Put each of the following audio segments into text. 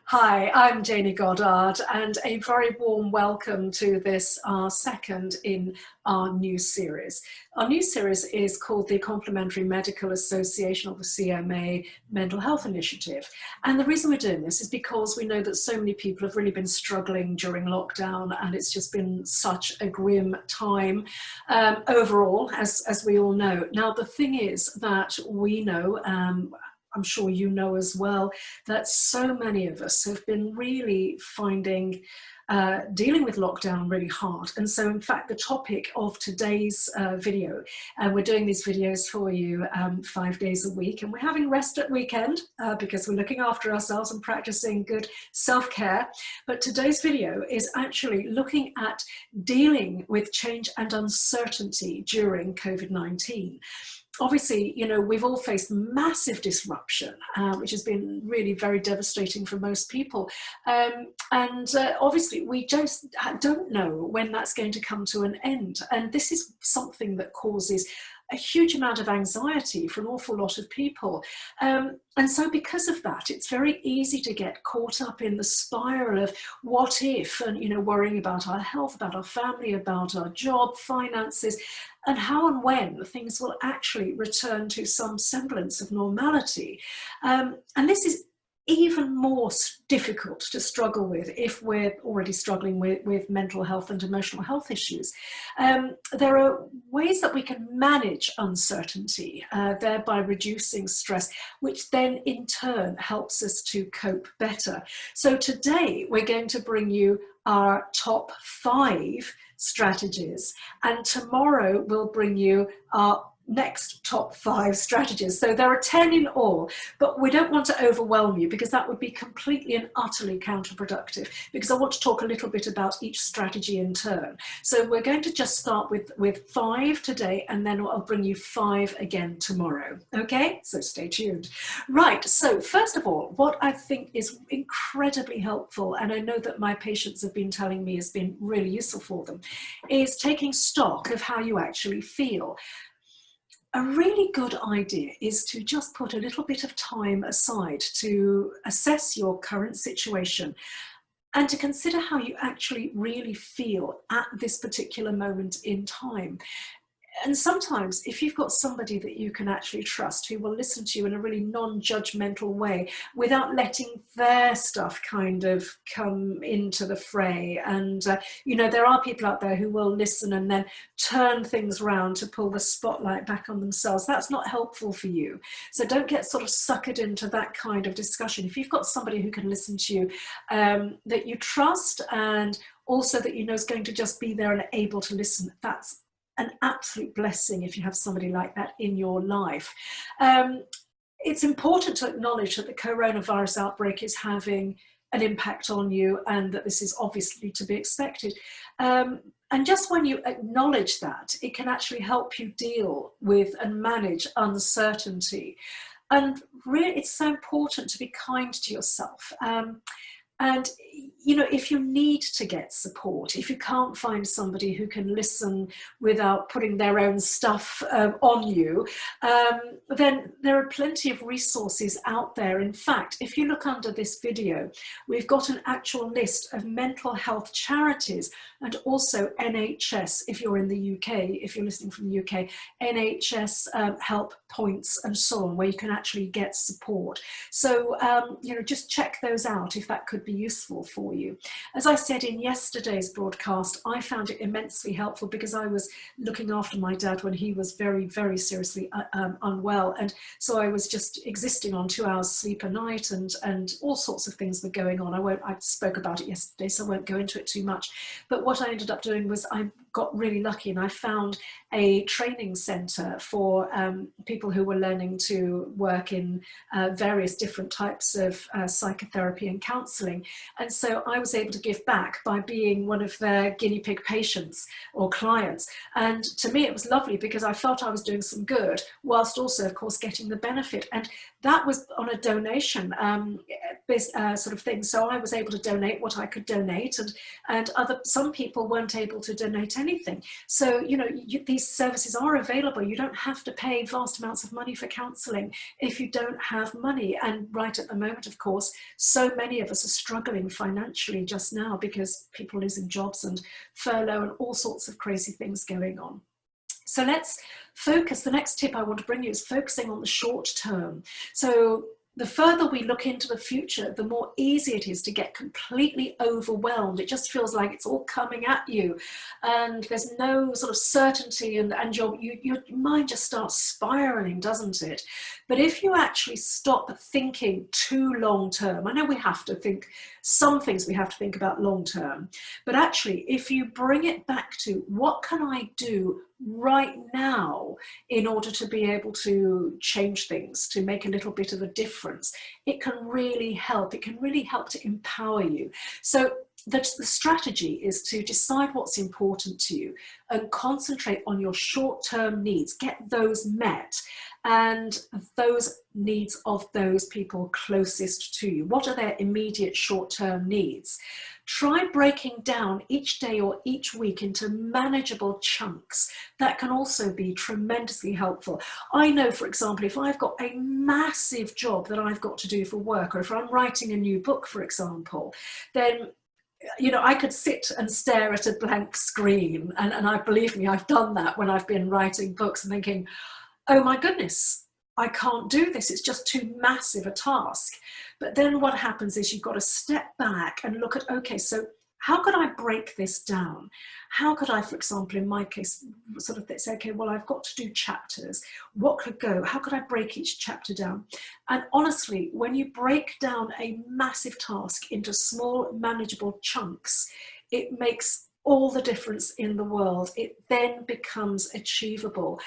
Hi, I'm Janie Goddard, and a very warm welcome to this, our second in our new series. Our new series is called the Complementary Medical Association, or the CMA Mental Health Initiative. And the reason we're doing this is because we know that so many people have really been struggling during lockdown, and it's just been such a grim time overall, as we all know. Now, the thing is that we know, I'm sure you know as well, that so many of us have been really finding dealing with lockdown really hard. And so, in fact, the topic of today's video, and we're doing these videos for you 5 days a week, and we're having rest at weekend because we're looking after ourselves and practicing good self-care. But today's video is actually looking at dealing with change and uncertainty during COVID-19. Obviously, you know, we've all faced massive disruption, which has been really very devastating for most people. Obviously, we just don't know when that's going to come to an end. And this is something that causes a huge amount of anxiety for an awful lot of people. And so because of that, it's very easy to get caught up in the spiral of what if, and, you know, worrying about our health, about our family, about our job, finances, and how and when things will actually return to some semblance of normality. And this is even more difficult to struggle with if we're already struggling with mental health and emotional health issues. There are ways that we can manage uncertainty, thereby reducing stress, which then in turn helps us to cope better. So today we're going to bring you our top 5 strategies, and tomorrow we'll bring you our next top 5 strategies. So there are 10 in all, but we don't want to overwhelm you because that would be completely and utterly counterproductive, because I want to talk a little bit about each strategy in turn. So we're going to just start with 5 today, and then I'll bring you 5 again tomorrow. Okay, so stay tuned. Right, so first of all, what I think is incredibly helpful, and I know that my patients have been telling me has been really useful for them, is taking stock of how you actually feel. A really good idea is to just put a little bit of time aside to assess your current situation and to consider how you actually really feel at this particular moment in time. And sometimes if you've got somebody that you can actually trust, who will listen to you in a really non-judgmental way without letting their stuff kind of come into the fray. And, you know, there are people out there who will listen and then turn things around to pull the spotlight back on themselves. That's not helpful for you. So don't get sort of suckered into that kind of discussion. If you've got somebody who can listen to you, that you trust, and also that you know is going to just be there and able to listen, that's an absolute blessing if you have somebody like that in your life. It's important to acknowledge that the coronavirus outbreak is having an impact on you, and that this is obviously to be expected. And just when you acknowledge that, it can actually help you deal with and manage uncertainty. And really, it's so important to be kind to yourself. And, you know, if you need to get support, if you can't find somebody who can listen without putting their own stuff on you, then there are plenty of resources out there. In fact, if you look under this video, we've got an actual list of mental health charities, and also NHS, if you're in the UK, if you're listening from the UK, NHS help points and so on, where you can actually get support. So, you know, just check those out if that could be useful for you. As I said in yesterday's broadcast, I found it immensely helpful because I was looking after my dad when he was very, very seriously unwell. And so I was just existing on 2 hours sleep a night, and all sorts of things were going on. I spoke about it yesterday, so I won't go into it too much. But what I ended up doing was I got really lucky, and I found a training centre for people who were learning to work in various different types of psychotherapy and counselling. And so I was able to give back by being one of their guinea pig patients or clients. And to me, it was lovely because I felt I was doing some good, whilst also, of course, getting the benefit. And that was on a donation. sort of things. So I was able to donate what I could donate, and some people weren't able to donate anything. So, you know, these services are available. You don't have to pay vast amounts of money for counselling if you don't have money. And right at the moment, of course, so many of us are struggling financially just now because people are losing jobs and furlough and all sorts of crazy things going on. So let's focus. The next tip I want to bring you is focusing on the short term. So the further we look into the future, the more easy it is to get completely overwhelmed. It just feels like it's all coming at you and there's no sort of certainty, and your mind just starts spiraling, doesn't it? But if you actually stop thinking too long term, I know we have to think, some things we have to think about long term, but actually if you bring it back to what can I do right now in order to be able to change things, to make a little bit of a difference, it can really help. It can really help to empower you. So the strategy is to decide what's important to you and concentrate on your short-term needs, get those met, and those needs of those people closest to you. What are their immediate short-term needs? Try breaking down each day or each week into manageable chunks. That can also be tremendously helpful. I know, for example, if I've got a massive job that I've got to do for work, or if I'm writing a new book, for example, then you know, I could sit and stare at a blank screen, and I believe me, I've done that when I've been writing books and thinking, oh my goodness, I can't do this. It's just too massive a task. But then what happens is you've got to step back and look at, okay, so how could I break this down? How could I, for example, in my case, sort of say, okay, well, I've got to do chapters. What could go? How could I break each chapter down? And honestly, when you break down a massive task into small, manageable chunks, it makes all the difference in the world. It then becomes achievable.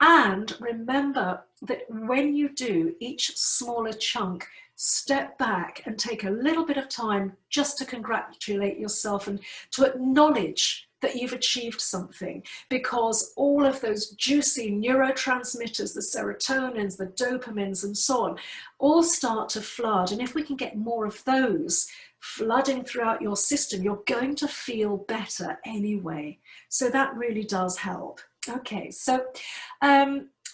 And remember that when you do each smaller chunk, step back and take a little bit of time just to congratulate yourself and to acknowledge that you've achieved something, because all of those juicy neurotransmitters, the serotonins, the dopamines and so on, all start to flood. And if we can get more of those flooding throughout your system, you're going to feel better anyway. So that really does help. Okay, so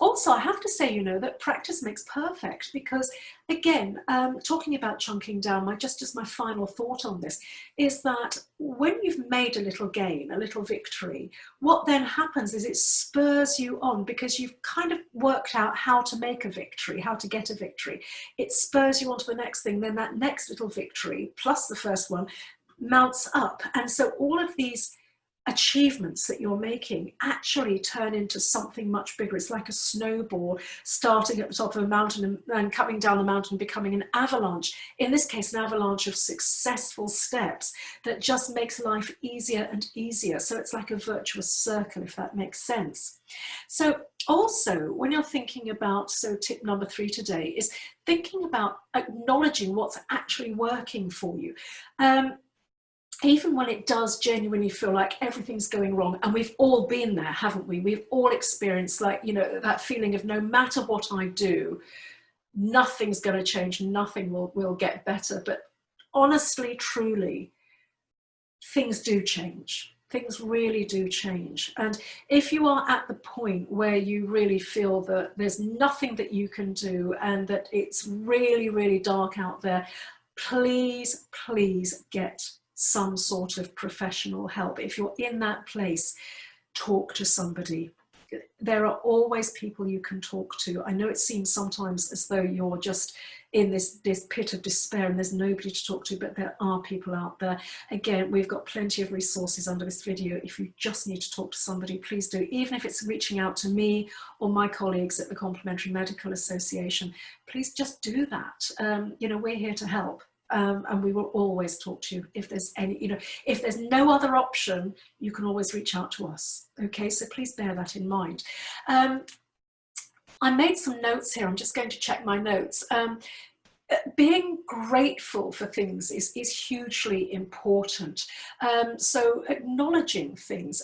also I have to say, you know, that practice makes perfect, because again, talking about chunking down, just my final thought on this is that when you've made a little gain, a little victory, what then happens is it spurs you on, because you've kind of worked out how to make a victory, how to get a victory. It spurs you on to the next thing, then that next little victory plus the first one mounts up. And so all of these achievements that you're making actually turn into something much bigger. It's like a snowball starting at the top of a mountain and coming down the mountain, becoming an avalanche. In this case, an avalanche of successful steps that just makes life easier and easier. So it's like a virtuous circle, if that makes sense. So also, when you're thinking about, so tip number 3 today is thinking about acknowledging what's actually working for you. Even when it does genuinely feel like everything's going wrong, and we've all been there, haven't we? We've all experienced, like, you know, that feeling of no matter what I do, nothing's going to change, nothing will get better. But honestly, truly, things do change. Things really do change. And if you are at the point where you really feel that there's nothing that you can do and that it's really, really dark out there, please, please get some sort of professional help. If you're in that place, talk to somebody. There are always people you can talk to. I know it seems sometimes as though you're just in this pit of despair and there's nobody to talk to, but there are people out there. Again, we've got plenty of resources under this video. If you just need to talk to somebody, please do. Even if it's reaching out to me or my colleagues at the Complementary Medical Association, please just do that. You know, we're here to help. And we will always talk to you. If there's any, you know, if there's no other option, you can always reach out to us. Okay, so please bear that in mind. I made some notes here. I'm just going to check my notes. being grateful for things is hugely important. So acknowledging things,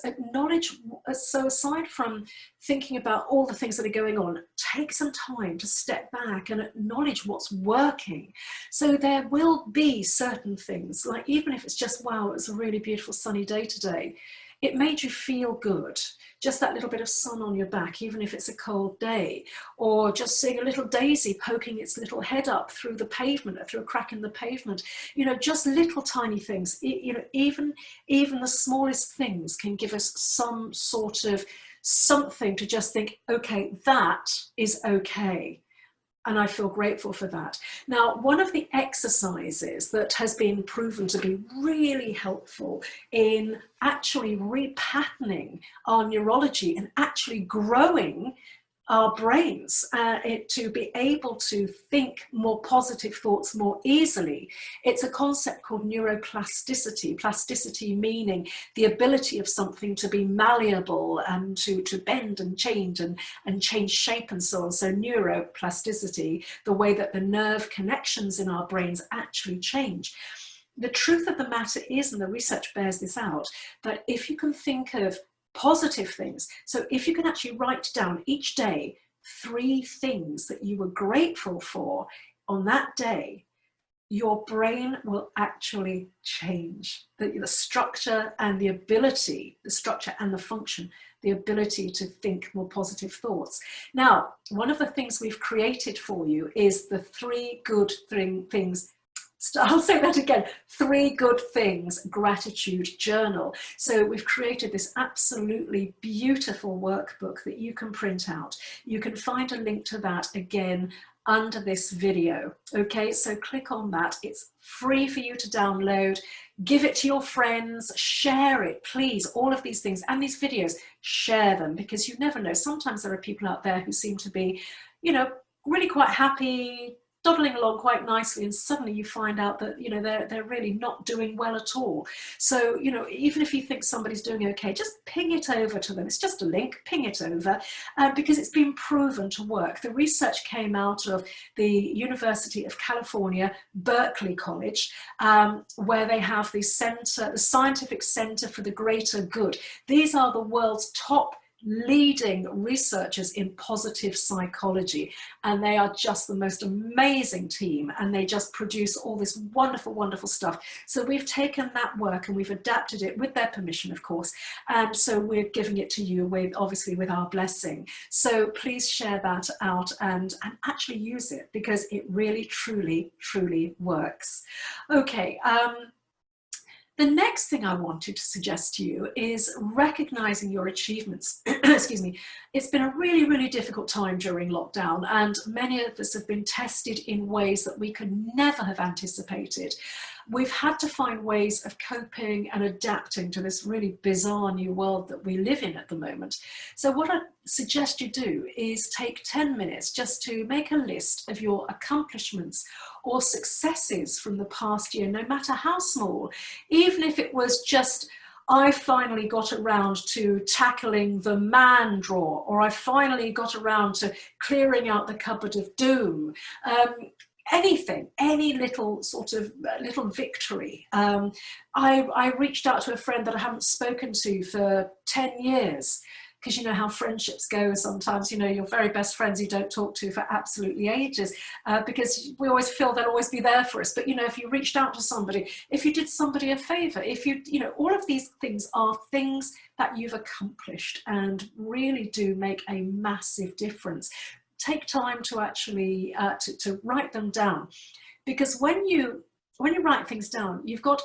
so aside from thinking about all the things that are going on, take some time to step back and acknowledge what's working. So there will be certain things, like even if it's just, wow, it was a really beautiful sunny day today, it made you feel good. Just that little bit of sun on your back, even if it's a cold day, or just seeing a little daisy poking its little head up through the pavement, or through a crack in the pavement, you know, just little tiny things. You know, even the smallest things can give us some sort of something to just think, okay, that is okay. And I feel grateful for that. Now, one of the exercises that has been proven to be really helpful in actually repatterning our neurology and actually growing our brains to be able to think more positive thoughts more easily. It's a concept called neuroplasticity. Plasticity meaning the ability of something to be malleable and to bend and change and change shape and so on. So neuroplasticity, the way that the nerve connections in our brains actually change. The truth of the matter is, and the research bears this out, that if you can think of positive things, so if you can actually write down each day 3 things that you were grateful for on that day, your brain will actually change. The structure and the ability, the structure and the function, the ability to think more positive thoughts. Now, one of the things we've created for you is the 3 good things. I'll say that again, 3 good things gratitude journal. So we've created this absolutely beautiful workbook that you can print out. You can find a link to that again under this video. Okay, so click on that. It's free for you to download. Give it to your friends, share it, please. All of these things and these videos, share them, because you never know. Sometimes there are people out there who seem to be, you know, really quite happy, dawdling along quite nicely, and suddenly you find out that, you know, they're really not doing well at all. So, you know, even if you think somebody's doing okay, just ping it over to them. It's just a link, ping it over, because it's been proven to work. The research came out of the University of California, Berkeley College, where they have the Scientific Center for the Greater Good. These are the world's top leading researchers in positive psychology, and they are just the most amazing team, and they just produce all this wonderful, wonderful stuff. So we've taken that work and we've adapted it with their permission, of course, and so we're giving it to you with, obviously, with our blessing. So please share that out and actually use it, because it really, truly, truly works. Okay. The next thing I wanted to suggest to you is recognizing your achievements. Excuse me. It's been a really, really difficult time during lockdown, and many of us have been tested in ways that we could never have anticipated. We've had to find ways of coping and adapting to this really bizarre new world that we live in at the moment. So what I suggest you do is take 10 minutes just to make a list of your accomplishments or successes from the past year, no matter how small. Even if it was just, I finally got around to tackling the man drawer, or I finally got around to clearing out the cupboard of doom. Anything, any little sort of little victory. I reached out to a friend that I haven't spoken to for 10 years, because you know how friendships go sometimes. You know, your very best friends you don't talk to for absolutely ages, because we always feel they'll always be there for us. But you know, if you reached out to somebody, if you did somebody a favor, if you know, all of these things are things that you've accomplished and really do make a massive difference. Take time to actually to write them down, because when you write things down, you've got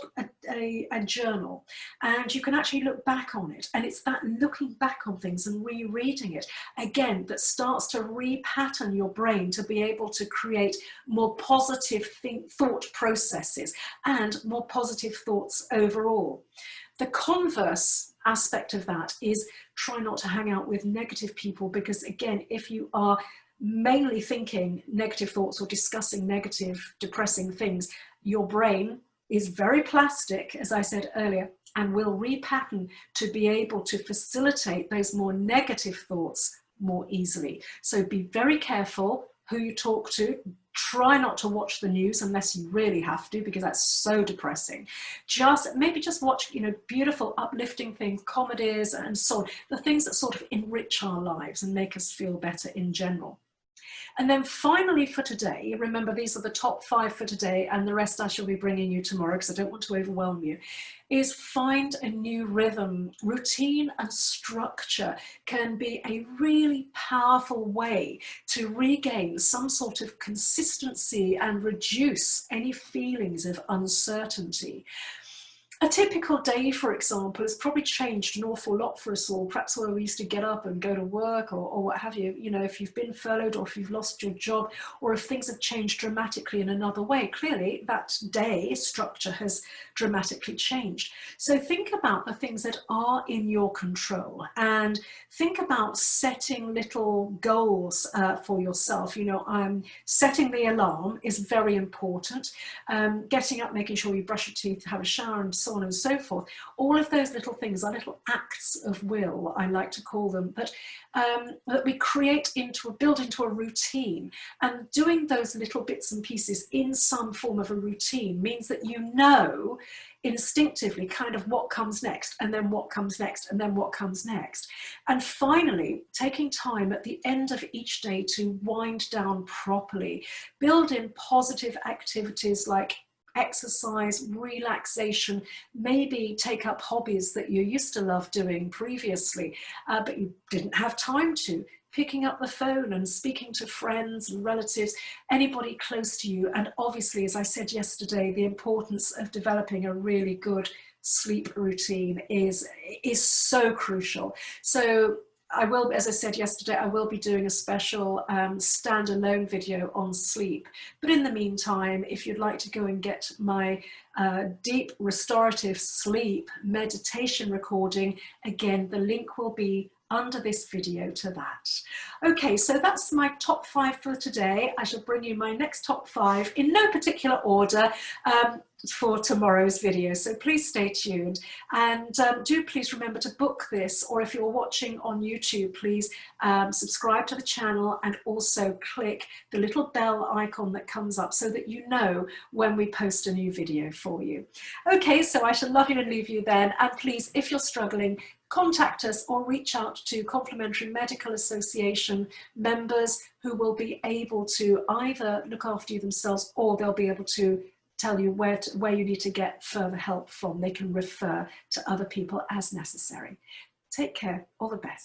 a journal, and you can actually look back on it, and it's that looking back on things and rereading it again that starts to repattern your brain to be able to create more positive thought processes and more positive thoughts overall. The converse aspect of that is try not to hang out with negative people, because again, if you are mainly thinking negative thoughts or discussing negative, depressing things, your brain is very plastic, as I said earlier, and will repattern to be able to facilitate those more negative thoughts more easily. So be very careful who you talk to. Try not to watch the news unless you really have to, because that's so depressing. Maybe just watch, you know, beautiful, uplifting things, comedies and so on, the things that sort of enrich our lives and make us feel better in general. And then finally for today, remember these are the top 5 for today, and the rest I shall be bringing you tomorrow because I don't want to overwhelm you, is find a new rhythm. Routine and structure can be a really powerful way to regain some sort of consistency and reduce any feelings of uncertainty. A typical day, for example, has probably changed an awful lot for us all. Perhaps where we used to get up and go to work or what have you. You know, if you've been furloughed or if you've lost your job or if things have changed dramatically in another way, clearly that day structure has dramatically changed. So think about the things that are in your control and think about setting little goals for yourself. You know, setting the alarm is very important. Getting up, making sure you brush your teeth, have a shower and so on and so forth. All of those little things are little acts of will, I like to call them, that we build into a routine. And doing those little bits and pieces in some form of a routine means that you know instinctively kind of what comes next, and then what comes next, and then what comes next. And finally, taking time at the end of each day to wind down properly, build in positive activities like exercise, relaxation, maybe take up hobbies that you used to love doing previously, but you didn't have time to. Picking up the phone and speaking to friends and relatives, anybody close to you. And obviously, as I said yesterday, the importance of developing a really good sleep routine is so crucial. So I will, as I said yesterday, I will be doing a special standalone video on sleep. But in the meantime, if you'd like to go and get my deep restorative sleep meditation recording, again, the link will be under this video to that. Okay, so that's my top 5 for today. I shall bring you my next top 5 in no particular order for tomorrow's video, so please stay tuned, and do please remember to book this, or if you're watching on YouTube, please subscribe to the channel and also click the little bell icon that comes up so that you know when we post a new video for you. Okay, so I shall love you and leave you then, and please, if you're struggling, contact us or reach out to Complementary Medical Association members who will be able to either look after you themselves, or they'll be able to tell you where you need to get further help from. They can refer to other people as necessary. Take care, all the best.